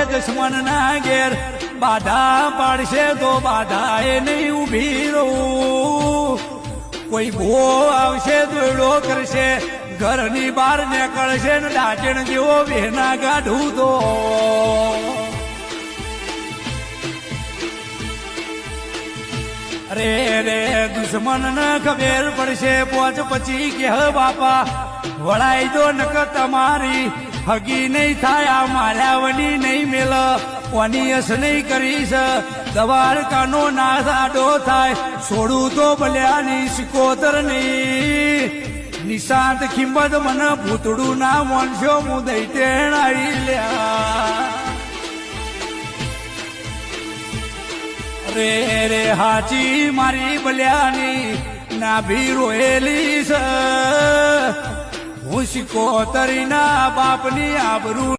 દુશ્મન ના ઘેર બાધા પાડશે તો બાધા એ નહીં ઉભી રહું કોઈ ભો આવશે દોડો કરશે ઘરની બહાર નીકળશે ને ડાચણ જેવો વેના કાઢું તો અરે રે દુશ્મન ને ખબર પડશે પોચ પછી કે બાપા વળાઈ દો નક તમારી હગી નહીં થાય આ માલ્યાવની નહીં મેલ કોનિયસ નહીં કરીશ દવારકાનો નાશ આડો થાય છોડું તો ભલ્યાની સિકોતર ની નિશાંત ખિંમત મને ભૂતડું ના મોનશો હું દૈટેણ આવી લ્યા રે રે હાચી મારી બલ્યાની નાભી રોયેલી છે હું સિકોતરીના બાપની આબરૂ